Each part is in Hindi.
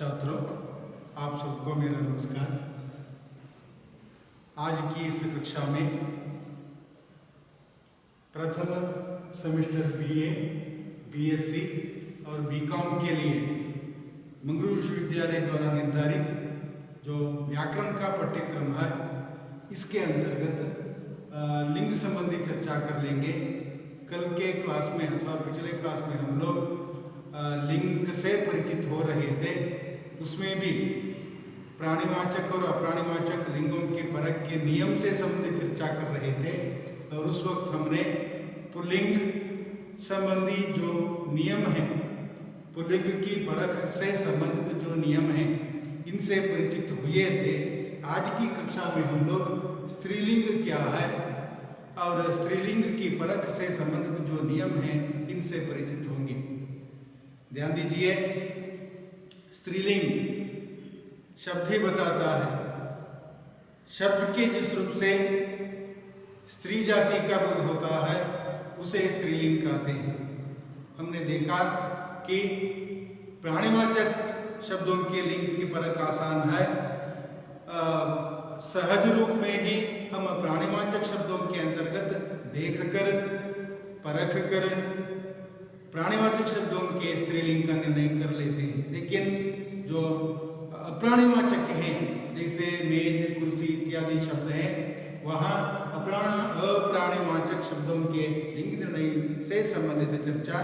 छात्रों, आप सबको मेरा नमस्कार। आज की इस कक्षा में प्रथम सेमेस्टर बीए, बीएससी और बीकॉम के लिए मंगलुरु विश्वविद्यालय द्वारा निर्धारित जो व्याकरण का पाठ्यक्रम है, इसके अंतर्गत लिंग संबंधी चर्चा कर लेंगे। कल के क्लास में अथवा पिछले क्लास में हम लोग लिंग से परिचित हो रहे थे। उसमें भी प्राणीवाचक और अप्राणीवाचक लिंगों के फर्क के नियम से संबंधित चर्चा कर रहे थे और उस वक्त हमने पुल्लिंग संबंधी जो नियम है, पुल्लिंग की परख से संबंधित जो नियम हैं, इनसे परिचित हुए थे। आज की कक्षा में हम लोग स्त्रीलिंग क्या है और स्त्रीलिंग की परख से संबंधित जो नियम हैं, इनसे परिचित होंगे। ध्यान दीजिए, स्त्रीलिंग शब्द ही बताता है। शब्द के जिस रूप से स्त्री जाति का बोध होता है, उसे स्त्रीलिंग कहते हैं। हमने देखा कि प्राणीवाचक शब्दों के लिंग की परख आसान है। सहज रूप में ही हम प्राणीवाचक शब्दों के अंतर्गत देखकर, परख कर प्राणीवाचक शब्दों के स्त्रीलिंग का निर्णय कर लेते हैं। लेकिन जो अप्राणीवाचक हैं, जैसे मेज, कुर्सी इत्यादि शब्द हैं, वहाँ अप्राणीवाचक शब्दों के लिंग निर्णय से संबंधित चर्चा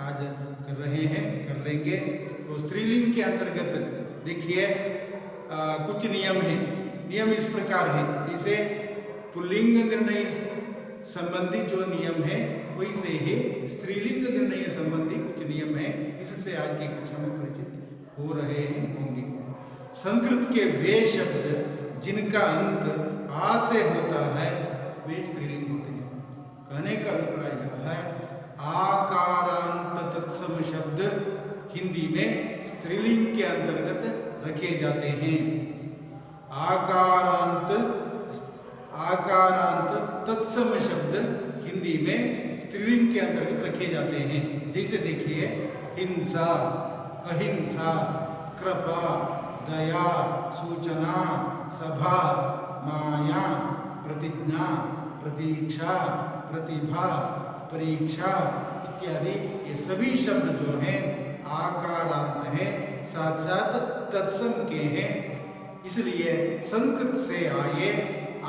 आज कर रहे हैं, कर लेंगे। तो स्त्रीलिंग के अंतर्गत देखिए कुछ नियम हैं। नियम इस प्रकार है, जैसे पुल्लिंग निर्णय संबंधी जो नियम है, वैसे ही स्त्रीलिंग निर्णय संबंधी कुछ नियम है। इससे आज की कक्षा में परिचित हो रहे होंगे। संस्कृत के वे शब्द जिनका अंत आ से होता है, वे स्त्रीलिंग होते हैं। कहने का अभिप्राय यह है, आकारांत तत्सम शब्द हिंदी में स्त्रीलिंग के अंतर्गत रखे जाते हैं। आकारांत तत्सम शब्द हिंदी में स्त्रीलिंग के अंतर्गत रखे जाते हैं। जैसे देखिए, हिंसा, अहिंसा, कृपा, दया, सूचना, सभा, माया, प्रतिज्ञा, प्रतीक्षा, प्रतिभा, परीक्षा इत्यादि ये सभी शब्द जो हैं आकारांत हैं, साथ साथ तत्सम के हैं। इसलिए संस्कृत से आए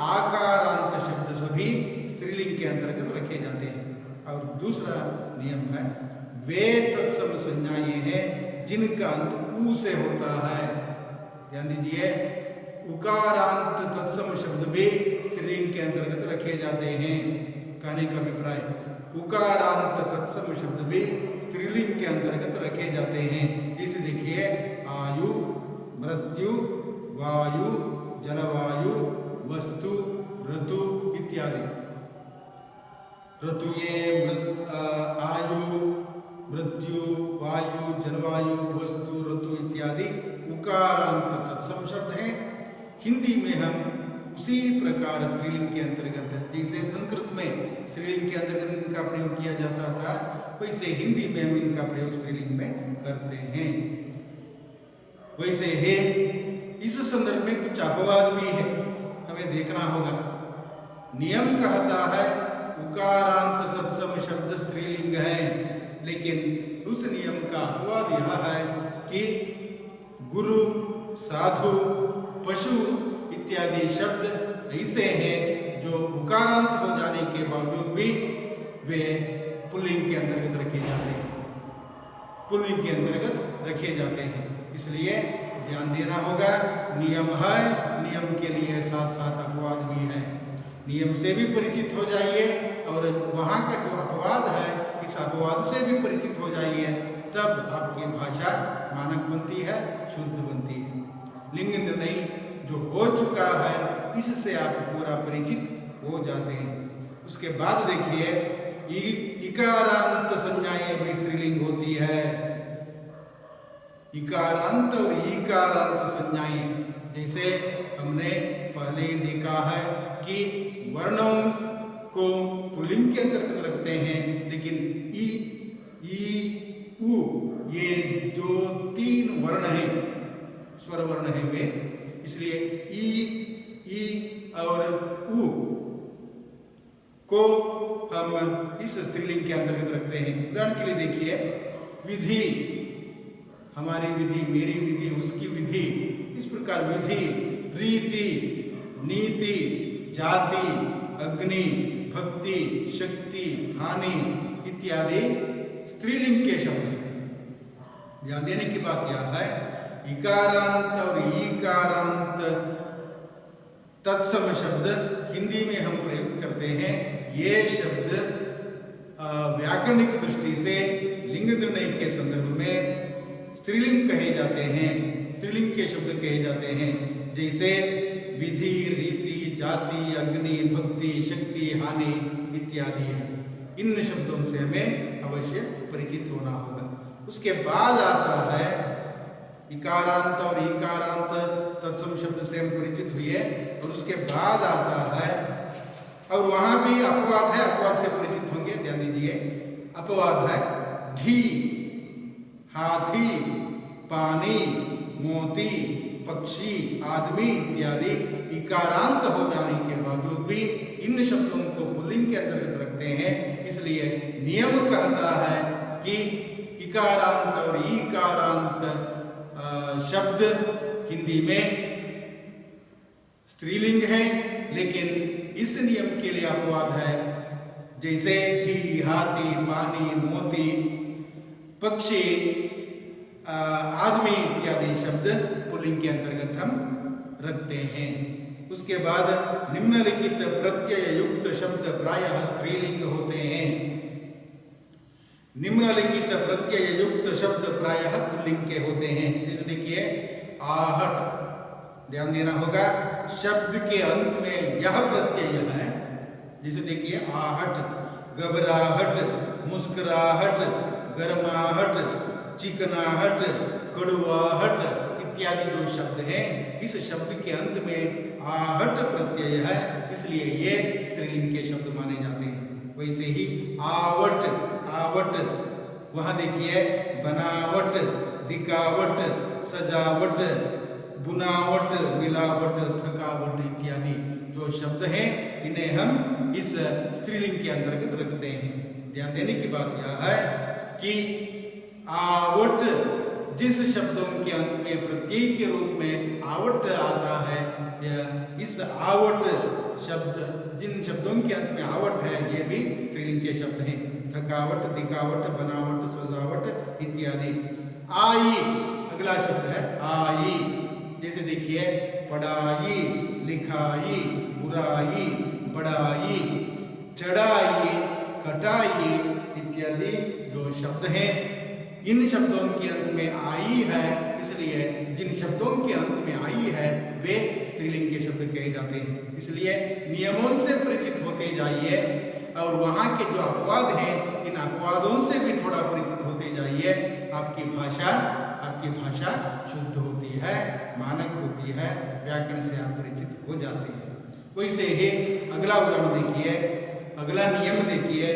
आकारांत शब्द सभी स्त्रीलिंग के अंतर्गत रखे जाते हैं। और दूसरा नियम है, वे तत्सम संज्ञाएं हैं जिनका अंत ऊ से होता है। ध्यान दीजिए, उकारांत तत्सम शब्द भी स्त्रीलिंग के अंतर्गत रखे जाते हैं। कहने का अभिप्राय, उकारांत तत्सम शब्द भी स्त्रीलिंग के अंतर्गत रखे जाते हैं। जैसे देखिए, आयु, मृत्यु, वायु, जलवायु, वस्तु, ऋतु इत्यादि। ऋतु ये आयु, मृत्यु, वायु, जलवायु, वस्तु, ऋतु इत्यादि उकारांत तत्सम शब्द हैं। हिंदी में हम उसी प्रकार स्त्रीलिंग के अंतर्गत, जैसे संस्कृत में स्त्रीलिंग के अंतर्गत इनका प्रयोग किया जाता था, वैसे हिंदी में हम इनका प्रयोग स्त्रीलिंग में करते हैं। वैसे ही इस संदर्भ में कुछ अपवाद भी है, हमें देखना होगा। नियम कहता है उकारांत तत्सम शब्द स्त्रीलिंग है, लेकिन उस नियम का अपवाद यह है कि गुरु, साधु, पशु इत्यादि शब्द ऐसे हैं जो उकारांत हो जाने के बावजूद भी वे पुल्लिंग के अंतर्गत रखे जाते हैं, पुल्लिंग के अंतर्गत रखे जाते हैं। इसलिए ध्यान देना होगा, नियम है, नियम के लिए साथ साथ अपवाद भी है। नियम से भी परिचित हो जाइए और वहाँ का जो अपवाद है, इस अपवाद से भी परिचित हो जाइए, तब आपकी भाषा मानक बनती है, शुद्ध बनती है। लिंग निर्णय जो हो चुका है, इससे आप पूरा परिचित हो जाते हैं। उसके बाद देखिए, इकारांत संज्ञाएं भी स्त्रीलिंग होती है। इकारांत और ईकारांत संज्ञाएं, जैसे हमने पहले ही देखा है कि वर्णों को पुल्लिंग के अंतर्गत रखते हैं, लेकिन ई, उ ये जो तीन वर्ण हैं, स्वर वर्ण है वे, इसलिए ई और उ को हम इस स्त्रीलिंग के अंतर्गत रखते हैं। उदाहरण के लिए देखिए, विधि, हमारी विधि, मेरी विधि, उसकी विधि, इस प्रकार विधि, रीति, नीति, जाति, अग्नि, भक्ति, शक्ति, हानि इत्यादि स्त्रीलिंग के शब्द हैं। ध्यान देने की बात यह है, इकारांत और ईकारांत तत्सम शब्द हिंदी में हम प्रयोग करते हैं। ये शब्द व्याकरणिक दृष्टि से लिंग निर्णय के संदर्भ में स्त्रीलिंग कहे जाते हैं, स्त्रीलिंग के शब्द कहे जाते हैं। जैसे विधि, रीति, जाति, अग्नि, भक्ति, शक्ति, हानि इत्यादि है। इन शब्दों से हमें अवश्य परिचित होना होगा। उसके बाद आता है इकारांत और ईकारांत तत्सम शब्द से हम परिचित हुए, और उसके बाद आता है, और वहां भी अपवाद है, अपवाद से परिचित होंगे, ध्यान दीजिए। अपवाद है घी, हाथी, पानी, मोती, पक्षी, आदमी इत्यादि इकारांत हो जाने के बावजूद भी इन शब्दों को पुल्लिंग के अंतर्गत रखते हैं। इसलिए नियम कहता है कि इकारांत और ईकारांत शब्द हिंदी में स्त्रीलिंग है, लेकिन इस नियम के लिए अपवाद है। जैसे घी, हाथी, पानी, मोती, पक्षी, आदमी इत्यादि शब्द पुल्लिंग के अंतर्गत हम रखते हैं। उसके बाद निम्नलिखित प्रत्यय युक्त शब्द प्रायः स्त्रीलिंग होते हैं। निम्नलिखित प्रत्यय युक्त शब्द प्रायः पुल्लिंग के होते हैं। जैसे देखिए, आहट, ध्यान देना होगा, शब्द के अंत में यह प्रत्यय है। जैसे देखिए, आहट, घबराहट, मुस्कुराहट, गरमाहट, चिकनाहट, कड़ुआहट इत्यादि जो शब्द हैं, इस शब्द के अंत में आहट प्रत्यय है, इसलिए ये स्त्रीलिंग के शब्द माने जाते हैं। वैसे ही आवट, आवट, वहां देखिए बनावट, दिखावट, सजावट, बुनावट, मिलावट, थकावट इत्यादि जो शब्द हैं, इन्हें हम इस स्त्रीलिंग के अंतर्गत रखते हैं। ध्यान देने की बात यह है कि आवट, जिस शब्दों के अंत में प्रत्यय के रूप में आवट आता है, यह इस आवट शब्द, जिन शब्दों के अंत में आवट है, ये भी स्त्रीलिंग के शब्द हैं। थकावट, दिखावट, बनावट, सजावट इत्यादि। आई, अगला शब्द है आई। जैसे देखिए, पढ़ाई, लिखाई, बुराई, बड़ाई, चढ़ाई, कटाई इत्यादि जो शब्द हैं, इन शब्दों के अंत में आई है, इसलिए जिन शब्दों के अंत में आई है वे स्त्रीलिंग के शब्द कहे जाते हैं। इसलिए नियमों से परिचित होते जाइए, और वहाँ के जो अपवाद हैं, इन अपवादों से भी थोड़ा परिचित होते जाइए। आपकी भाषा शुद्ध होती है, मानक होती है, व्याकरण से आप परिचित हो जाते हैं। वैसे ही अगला उदाहरण देखिए, अगला नियम देखिए,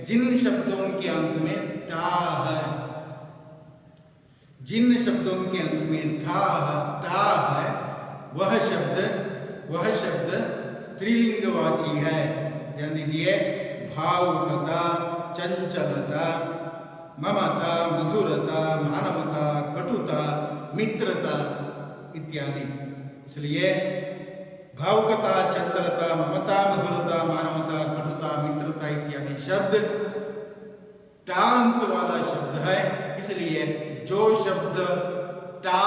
जिन शब्दों के अंत में ता है, जिन शब्दों के अंत में ता है, वह शब्द स्त्रीलिंगवाची है। ध्यान दीजिए, भावुकता, चंचलता, ममता, मधुरता, मानवता, कटुता, मित्रता इत्यादि। इसलिए भावुकता, चंचलता, ममता, मधुरता, मानवता, कटुता, मित्रता इत्यादि शब्द तांत वाला शब्द है। इसलिए जो शब्द ता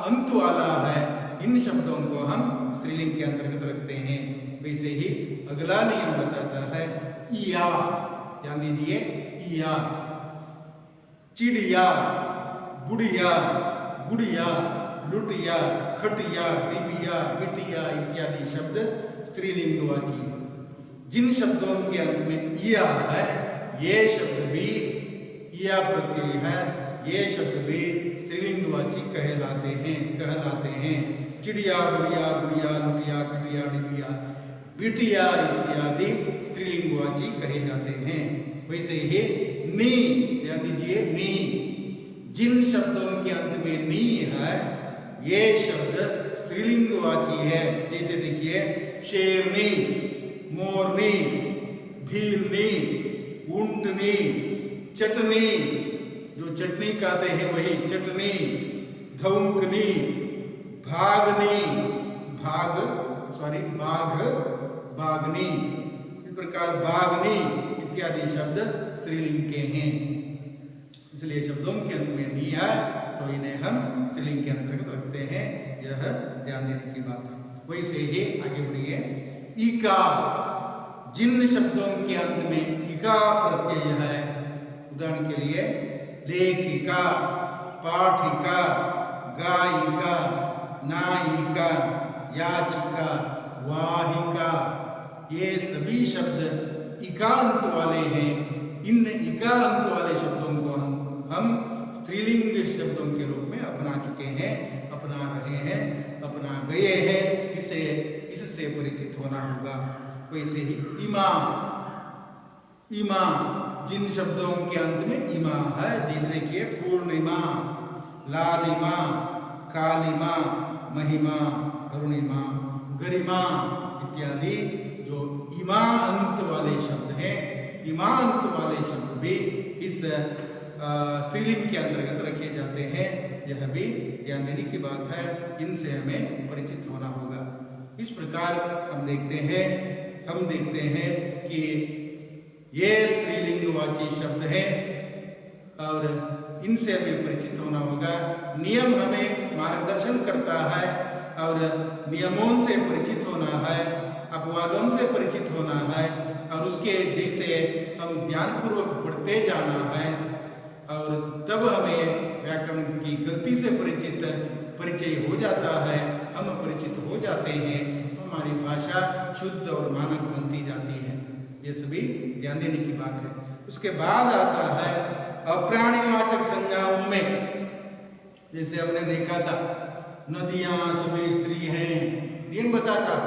अंत वाला है, इन शब्दों को हम स्त्रीलिंग के अंतर्गत रखते हैं। वैसे ही अगला नियम बताता है इया। ध्यान दीजिए, इया। चिड़िया, बुढ़िया, गुड़िया, लुटिया, खटिया, डिबिया, बिटिया इत्यादि शब्द स्त्रीलिंगवाची। जिन शब्दों के अंत में इया है, ये शब्द भी इया प्रत्यय है, ये शब्द भी स्त्रीलिंगवाची कहलाते हैं। चिड़िया, बुढ़िया, गुड़िया, लुटिया, खटिया, डिबिया, बिटिया इत्यादि स्त्रीलिंगवाची कहे जाते हैं। वैसे ही नी, ध्यान दीजिए, नी, जिन शब्दों के अंत में नी है, ये शब्द स्त्रीलिंगवाची है। जैसे देखिए शेरनी, मोरनी, भीलनी, ऊंटनी, चटनी, जो चटनी कहते हैं वही चटनी, धौंकनी, भागनी, बाघ, बागनी, इस प्रकार बागनी इत्यादि शब्द स्त्रीलिंग के हैं। इसलिए शब्दों के अंत में नी है तो इन्हें हम स्त्रीलिंग के अंतर्गत रखते हैं, यह ध्यान देने की बात है। वैसे ही आगे बढ़िए। इका, जिन शब्दों के अंत में इका प्रत्यय है, उदाहरण के लिए लेखिका, पाठिका, गायिका, नायिका, याचिका, वाहिका, ये सभी शब्द इकांत वाले हैं। इन इकांत वाले शब्दों को हम स्त्रीलिंग शब्दों के रूप में अपना चुके हैं, अपना रहे हैं, अपना गए हैं। इससे परिचित होना होगा। वैसे ही इमा, जिन शब्दों के अंत में इमा है, जैसे देखिए पूर्णिमा, लालिमा, कालिमा, महिमा, अरुणिमा, गरिमा इत्यादि जो इमा अंत वाले शब्द हैं, इमा अंत वाले शब्द भी इस स्त्रीलिंग के अंतर्गत रखे जाते हैं। यह भी ध्यान देने की बात है, इनसे हमें परिचित होना होगा। इस प्रकार हम देखते हैं कि ये स्त्रीलिंगवाची शब्द हैं और इनसे हमें परिचित होना होगा। नियम हमें मार्गदर्शन करता है और नियमों से परिचित होना है, अपवादों से परिचित होना है और उसके जैसे हम ध्यानपूर्वक पढ़ते जाना है और तब हमें व्याकरण की गलती से परिचय हो जाता है। हम परिचित हो जाते हैं, हमारी भाषा शुद्ध और मानक बनती जाती है। ये सभी ध्यान देने की बात है। उसके बाद आता है अप्राणीवाचक संज्ञाओं में। जैसे हमने देखा था नदियां सभी स्त्री हैं, नियम बताता,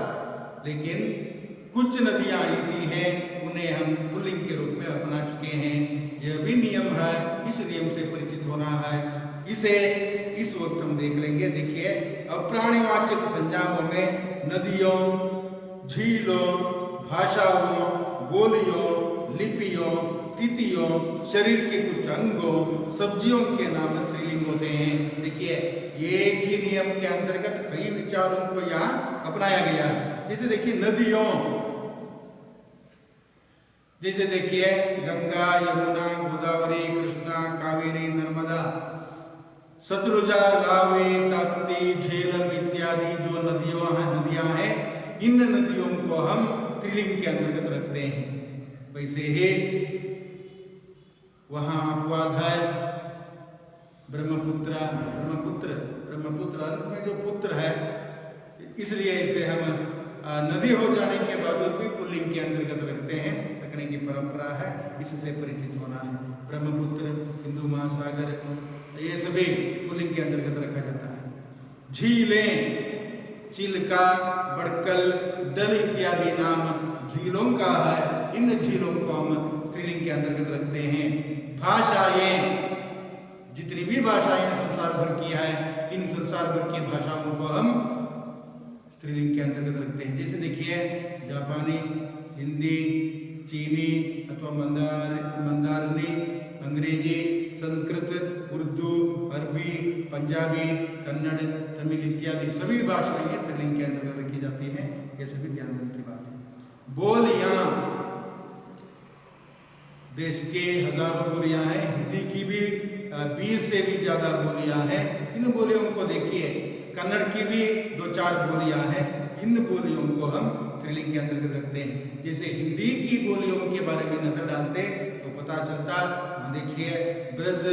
लेकिन कुछ नदियां ऐसी हैं उन्हें हम पुल्लिंग के रूप में अपना चुके हैं। यह भी नियम है, इस नियम से परिचित होना है। इसे इस वक्त हम देख लेंगे। देखिए अप्राणीवाचक संज्ञाओं में नदियों, झीलों, भाषाओं, बोलियों, लिपियों, तिथियों, शरीर के कुछ अंगों, सब्जियों के नाम स्त्रीलिंग होते हैं। देखिए एक ही नियम के अंतर्गत कई विचारों को यहाँ अपनाया गया है। जैसे देखिए नदियों, जैसे देखिए गंगा, यमुना, गोदावरी, कृष्णा, कावेरी, नर्मदा, सतलुजा, रावी, ताप्ती, झेलम इत्यादि जो नदियां हैं, इन नदियों को हम स्त्रीलिंग के अंतर्गत रखते हैं। वैसे ही वहाँ अपवाद है ब्रह्मपुत्र अंत में जो पुत्र है, इसलिए इसे हम नदी हो जाने के बावजूद भी पुल्लिंग के अंतर्गत रखते हैं, रखने की परंपरा है। इससे परिचित होना है। ब्रह्मपुत्र, हिंदू महासागर, ये सभी पुल्लिंग के अंतर्गत रखा जाता है। झीलें, चिल्का, बड़कल, डल इत्यादि नाम झीलों का है। इन झीलों को हम स्त्रीलिंग के अंतर्गत रखते हैं। भाषाएं, जितनी भी भाषाएं संसार भर की है, इन संसार भर की भाषाओं को हम स्त्रीलिंग के अंतर्गत रखते हैं। जैसे देखिए जापानी, हिंदी, चीनी अथवा मंदारनी, अंग्रेजी, संस्कृत, उर्दू, अरबी, पंजाबी, कन्नड़, तमिल इत्यादि सभी भाषाएं स्त्रीलिंग के अंतर्गत रखी जाती हैं। ये सभी ध्यान देने की बात है। बोलियां, देश के हजारों बोलियां हैं, हिंदी की भी 20 से भी ज्यादा बोलियां हैं। इन बोलियों को देखिए, कन्नड़ की भी 2-4 बोलियां हैं। इन बोलियों को हम स्त्रीलिंग के अंतर्गत रखते हैं। जैसे हिंदी की बोलियों के बारे में नजर डालते तो पता चलता, देखिए ब्रज,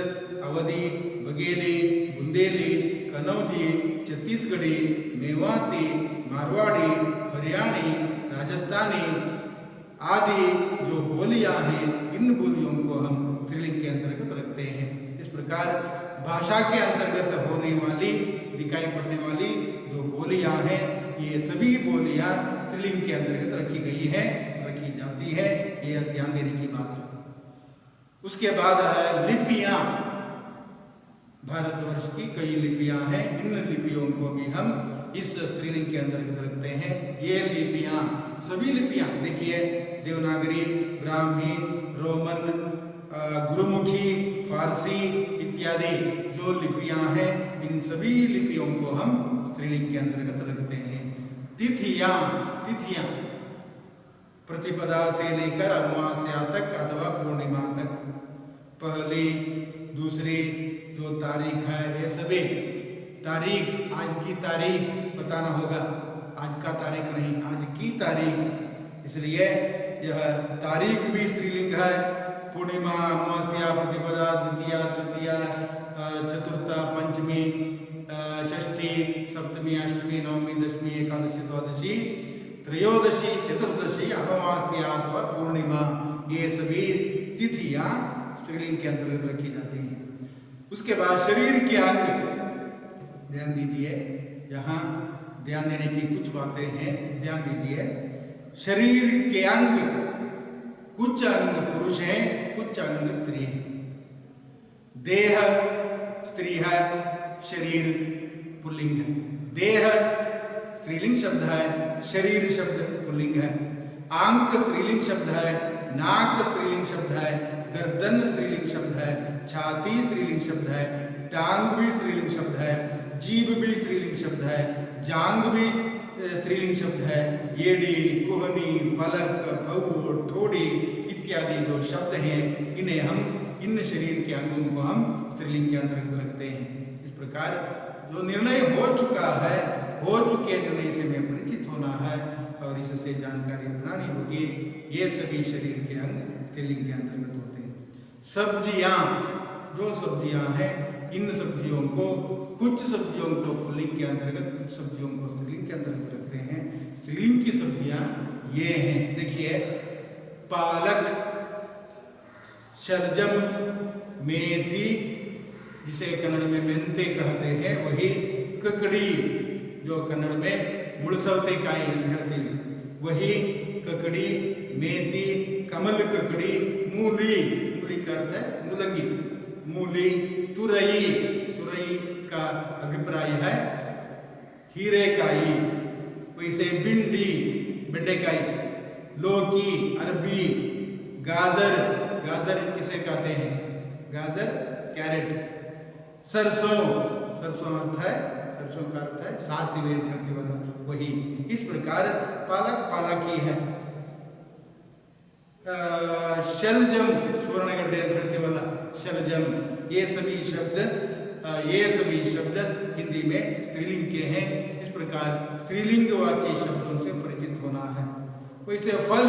अवधी, बघेली, बुंदेली, कनौजी, छत्तीसगढ़ी, मेवाती, मारवाड़ी, हरियाणी, राजस्थानी आदि जो बोलियां हैं, इन बोलियों को हम स्त्रीलिंग के अंतर्गत रखते हैं। इस प्रकार भाषा के अंतर्गत होने वाली, दिखाई पड़ने वाली जो बोलियां हैं, ये सभी बोलियां स्त्रीलिंग के अंतर्गत रखी गई है, रखी जाती है। ये ध्यान देने की बात है। उसके बाद है लिपियां। भारतवर्ष की कई लिपियां हैं। इन लिपियों को भी हम इस स्त्रीलिंग के अंतर्गत रखते हैं। ये लिपियां, सभी लिपियां देखिए, देवनागरी, ब्राह्मी, रोमन, गुरुमुखी, फारसी इत्यादि जो लिपियां हैं, इन सभी लिपियों को हम स्त्रीलिंग के अंतर्गत रखते हैं। तिथियां, तिथियां प्रतिपदा से लेकर अमावस्या तक अथवा पूर्णिमा तक, पहली दूसरी जो तारीख है, ये सभी तारीख, आज की तारीख बताना होगा, आज का तारीख नहीं, आज की तारीख, इसलिए यह तारीख भी स्त्रीलिंग है। पूर्णिमा, अमावस्या, प्रतिपदा, द्वितीया, तृतीया, चतुर्था, पंचमी, षष्ठी, सप्तमी, अष्टमी, नवमी, दशमी, एकादशी, द्वादशी, त्रयोदशी, चतुर्दशी, अमावस्या अथवा पूर्णिमा, ये सभी तिथियां स्त्रीलिंग के अंतर्गत रखी जाती हैं। उसके बाद शरीर के अंग, ध्यान दीजिए, यहाँ ध्यान देने की कुछ बातें हैं, ध्यान दीजिए। शरीर के अंग, कुछ अंग पुरुष हैं, कुछ अंग स्त्री हैं। देह स्त्री है, शरीर पुल्लिंग है। देह स्त्रीलिंग शब्द है, शरीर शब्द पुल्लिंग है। आंक स्त्रीलिंग शब्द है, नाक स्त्रीलिंग शब्द है, गर्दन स्त्रीलिंग शब्द है, छाती स्त्रीलिंग शब्द है, टांग भी स्त्रीलिंग शब्द है, जीभ भी स्त्रीलिंग शब्द है, जांग भी स्त्रीलिंग शब्द है। येड़ी, कुहनी, पलक, भऊ, ठोड़ी इत्यादि जो शब्द हैं, इन्हें हम, इन शरीर के अंगों को हम स्त्रीलिंग के अंतर्गत रखते हैं। इस प्रकार जो निर्णय हो चुका है, हो चुके निर्णय से हमें परिचित होना है और इससे जानकारी अपनानी होगी। ये सभी शरीर के अंग स्त्रीलिंग के अंतर्गत होते हैं। सब्जियां, जो सब्जियां हैं, इन सब्जियों को, कुछ सब्जियों को पुल्लिंग के अंतर्गत, कुछ सब्जियों को स्त्रीलिंग के अंतर्गत रखते हैं। स्त्रीलिंग की सब्जियां ये हैं, देखिए, पालक, शलजम, मेथी, जिसे कन्नड़ में मेंते कहते हैं, वही ककड़ी, जो कन्नड़ में मुळसौतेकाई कहते हैं, वही ककड़ी, मेथी, कमल ककड़ी, मूली, मूली का अर्थ है मूलंगी, मूली, तुरई, तुरई का अभिप्राय है हीरेकाई, वैसे भिंडी, बेंडेकाई, लौकी, अरबी, गाजर, गाजर किसे कहते हैं, गाजर, कैरेट, सरसों, सरसों अर्थ है, सरसों का अर्थ है सासिवे धरती वाला, वही। इस प्रकार पालक, पालकी है। शलजम, सुवर्णगड्ढे धरती वाला शलजम, ये सभी शब्द हिंदी में स्त्रीलिंग के हैं। इस प्रकार स्त्रीलिंग वाची शब्दों से परिचित होना है। वैसे फल,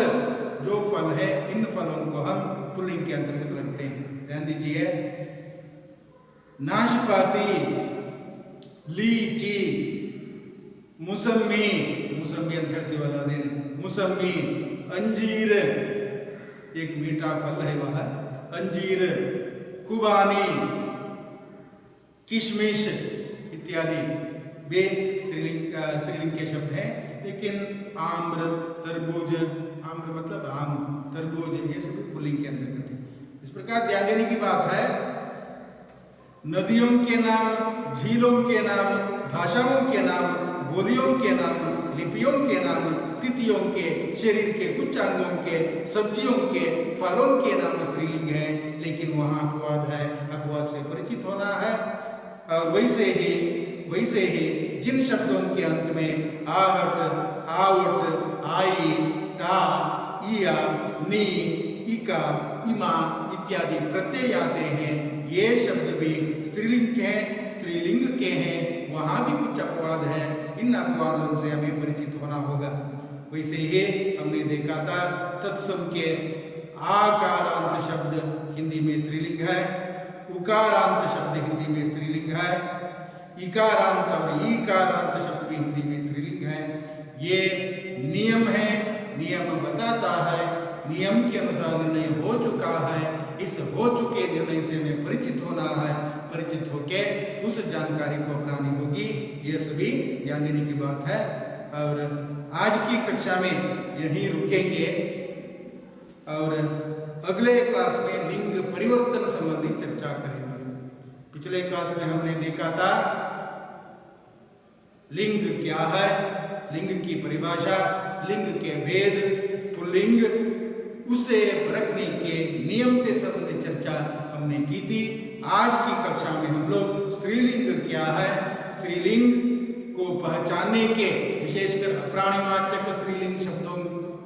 जो फल है, इन फलों को हम पुल्लिंग के अंतर्गत रखते हैं। ध्यान दीजिए, नाशपाती, लीची, मुसम्मी, मुसम्मी अंतर्गत वाला देने, मुसम्मी, अंजीर, एक मीठा फल है वह, अंजीर, कुबानी, किशमिश इत्यादि वे स्त्रीलिंग के शब्द हैं। लेकिन आम्र, तरबूज, आम्र मतलब आम, तरबूज, ये सब पुल्लिंग के अंतर्गत है। इस प्रकार ध्यान देने की बात है, नदियों के नाम, झीलों के नाम, भाषाओं के नाम, बोलियों के नाम, लिपियों के नाम, तिथियों के, शरीर के कुछ अंगों के, सब्जियों के, फलों के नाम स्त्रीलिंग है, लेकिन वहाँ अपवाद है, अपवाद से परिचित होना है। और वैसे ही जिन शब्दों के अंत में आहट, आवट, आई, ता, इया, नी, इका, इमा इत्यादि प्रत्यय आते हैं, ये शब्द भी स्त्रीलिंग के हैं, वहाँ भी कुछ अपवाद है। इन अपवादों से हमें परिचित होना होगा। वैसे ही हमने देखा था, तत्सम के आकारांत शब्द हिंदी में स्त्रीलिंग है, उकारांत शब्द हिंदी में स्त्रीलिंग है, इकारांत और ईकारांत शब्द भी हिंदी में स्त्रीलिंग है। ये नियम है, नियम बताता है, नियम के अनुसार निर्णय हो चुका है। इस हो चुके निर्णय से हमें परिचित होना है, परिचित होके उस जानकारी को अपनानी होगी। ये सभी ध्यान देने की बात है। और आज की कक्षा में यहीं रुकेंगे और अगले क्लास में लिंग परिवर्तन संबंधी चर्चा करेंगे। पिछले क्लास में हमने देखा था लिंग क्या है, लिंग की परिभाषा, लिंग के भेद, पुल्लिंग, उसे परखने के नियम से संबंधित चर्चा हमने की थी। आज की कक्षा में हम लोग स्त्रीलिंग क्या है, स्त्रीलिंग को पहचानने के, विशेषकर अप्राणिवाचक स्त्रीलिंग शब्दों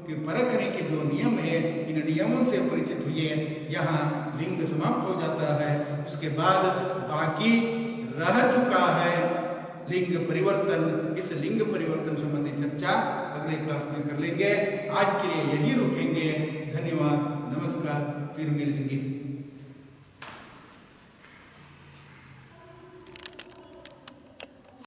के परखने के जो नियम है, इन नियमों से परिचित हुए। यहाँ लिंग समाप्त हो जाता है। उसके बाद बाकी रह चुका है लिंग परिवर्तन। इस लिंग परिवर्तन संबंधी चर्चा अगले क्लास में कर लेंगे। आज के लिए यही रुकेंगे। धन्यवाद, नमस्कार, फिर मिलेंगे।